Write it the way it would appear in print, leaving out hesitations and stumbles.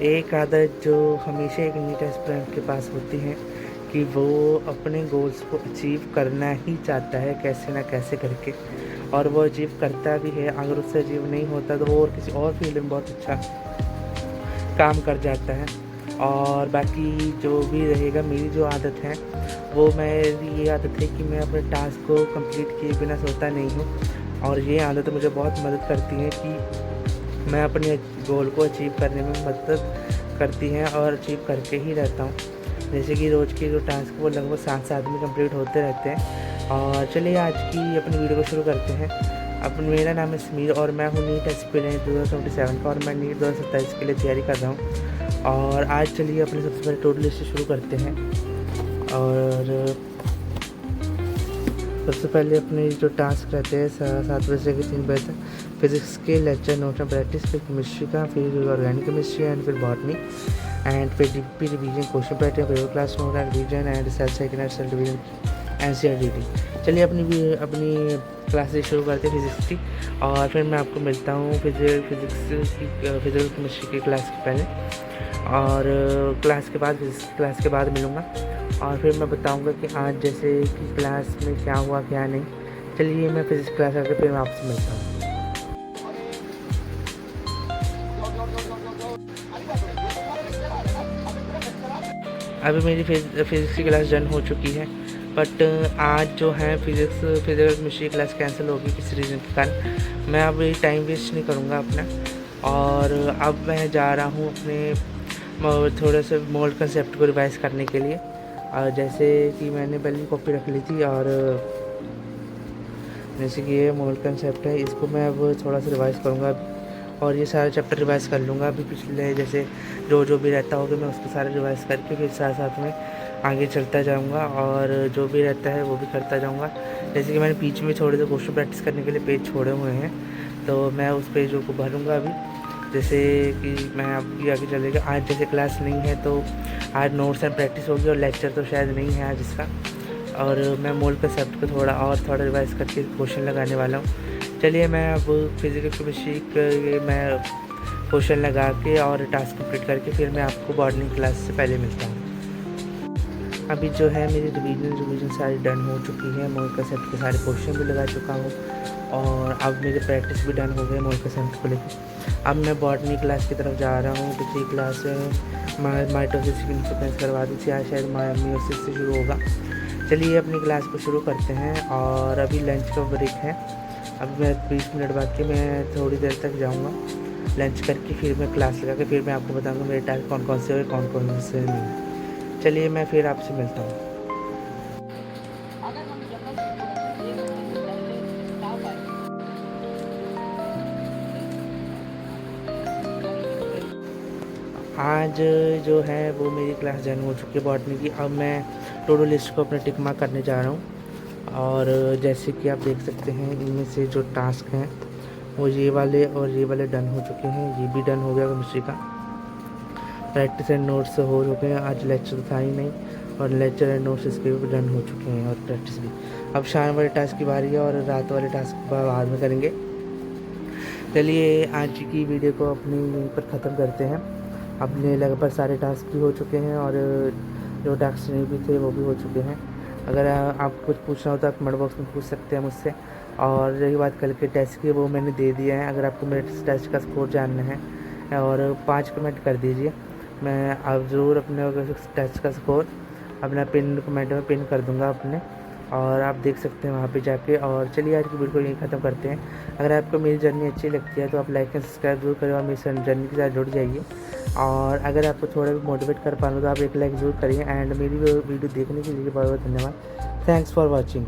एक आदत जो हमेशा एक नीट एस्पिरेंट के पास होती है कि वो अपने गोल्स को अचीव करना ही चाहता है कैसे ना कैसे करके, और वो अचीव करता भी है। अगर उससे अचीव नहीं होता तो वो और किसी और फील्ड में बहुत अच्छा काम कर जाता है। और बाकी जो भी रहेगा, मेरी जो आदत है वो मेरी ये आदत है कि मैं अपने टास्क को कंप्लीट किए बिना सोता नहीं हूँ। और ये आदत मुझे बहुत मदद करती है कि मैं अपने गोल को अचीव करने में मदद करती हैं और अचीव करके ही रहता हूँ। जैसे कि रोज़ के जो टास्क वो लगभग 7 में कंप्लीट होते रहते हैं। और चलिए आज की अपनी वीडियो को शुरू करते हैं। मेरा नाम है समीर और मैं हूँ नीट एस्पिरेंट 2027 का, और मैं नीट 2027 के लिए तैयारी कर रहा हूँ। और आज चलिए अपने सबसे पहले टोटल लिस्ट शुरू करते हैं। और सबसे पहले अपने जो टास्क रहते हैं 7 बजे से 3 बजे तक फिजिक्स के लेक्चर नोट एंड प्रैक्टिस, फिर केमिस्ट्री का, फिर ऑर्गेनिक केमिस्ट्री एंड फिर बॉटनी एंड फिर DP revision, question pattern, paper class note and revision and cell cycle and cell division NCERT। चलिए अपनी क्लासेस शुरू करते हैं फिजिक्स की। और फिर मैं आपको मिलता हूँ फिजिकल केमिस्ट्री की क्लास के पहले, और क्लास के बाद फिजिक्स क्लास के बाद मिलूँगा। और फिर मैं बताऊँगा कि आज जैसे कि क्लास में क्या हुआ क्या नहीं। चलिए मैं फिजिक्स क्लास करके फिर मैं आपसे मिलता हूँ। अभी मेरी फिज़िक्स की क्लास डन हो चुकी है, बट आज जो है फिजिकल केमिस्ट्री क्लास कैंसिल होगी किसी रीज़न के कारण। मैं अभी टाइम वेस्ट नहीं करूँगा अपना, और अब मैं जा रहा हूँ अपने थोड़े से मोल्ड कंसेप्ट को रिवाइज करने के लिए। और जैसे कि मैंने पहले कॉपी रख ली थी, और जैसे कि ये मोल्ड कंसेप्ट है, इसको मैं अब थोड़ा सा रिवाइज करूँगा और ये सारे चैप्टर रिवाइज कर लूँगा। अभी पिछले जैसे जो भी रहता होगा मैं उसको सारे रिवाइज करके फिर साथ में आगे चलता जाऊँगा, और जो भी रहता है वो भी करता जाऊँगा। जैसे कि मैंने बीच में थोड़े से क्वेश्चन प्रैक्टिस करने के लिए पेज छोड़े हुए हैं, तो मैं उस पेजों को भरूँगा अभी। जैसे कि मैं अभी आगे चलेगा। आज जैसे क्लास नहीं है तो आज नोट्स एंड प्रैक्टिस होगी, और लेक्चर तो शायद नहीं है आज इसका। और मैं मोल्ड कंसेप्ट को थोड़ा रिवाइज करके क्वेश्चन लगाने वाला हूँ। चलिए मैं अब फिजिकल केमिस्ट्री के मैं क्वेश्चन लगा के और टास्क कंप्लीट करके फिर मैं आपको बॉटनी क्लास से पहले मिलता हूँ। अभी जो है मेरी रिवीजन सारी डन हो चुकी है। मोल्ड कंसेप्ट के सारे क्वेश्चन भी लगा चुका हूँ, और अब मेरी प्रैक्टिस भी डन हो गई मोल्ड कंसेप्ट को लेकर। अब मैं बॉटनी क्लास की तरफ जा रहा हूँ। पिछली क्लास में माइटोसिस की सीक्वेंस करवा दी थी, आज शायद मियोसिस से शुरू होगा। चलिए अपनी क्लास को शुरू करते हैं। और अभी लंच का ब्रेक है। अभी मैं 20 मिनट बाद के मैं थोड़ी देर तक जाऊंगा लंच करके, फिर मैं क्लास लगा के फिर मैं आपको बताऊंगा मेरे टास्क कौन कौन से और कौन कौन से नहीं। चलिए मैं फिर आपसे मिलता हूँ। आज जो है वो मेरी क्लास डन हो चुकी है बॉटनी की। अब मैं टोटल लिस्ट को अपने टिक मार्क करने जा रहा हूँ। और जैसे कि आप देख सकते हैं इनमें से जो टास्क हैं वो ये वाले और ये वाले डन हो चुके हैं। ये भी डन हो गया केमिस्ट्री का। प्रैक्टिस एंड नोट्स हो चुके हैं। आज लेक्चर था ही नहीं, और लेक्चर एंड नोट्स इसके भी डन हो चुके हैं, और प्रैक्टिस भी। अब शाम वाले टास्क की बारी है, और रात वाले टास्क बाद में करेंगे। चलिए आज की वीडियो को अपनी यहीं पर ख़त्म करते हैं। अपने लगभग सारे टास्क भी हो चुके हैं, और जो टास्क नहीं भी थे वो भी हो चुके हैं। अगर आप कुछ पूछना हो तो आप कमेंट बॉक्स में पूछ सकते हैं मुझसे। और रही बात कल के टेस्ट की, वो मैंने दे दिया है। अगर आपको मेरे टेस्ट का स्कोर जानना है और 5 कमेंट कर दीजिए, मैं आप ज़रूर अपने टेस्ट का स्कोर अपना कमेंट में पिन कर दूंगा अपने, और आप देख सकते हैं वहाँ पे जाके। और चलिए आज की वीडियो को यहीं ख़त्म करते हैं। अगर आपको मेरी जर्नी अच्छी लगती है तो आप लाइक एंड सब्सक्राइब जरूर करें और मेरी जर्नी के साथ जुड़ जाइए। और अगर आपको थोड़ा भी मोटिवेट कर पाना तो आप एक लाइक ज़रूर करिए। एंड मेरी वीडियो देखने के लिए बहुत बहुत धन्यवाद। Thanks for watching.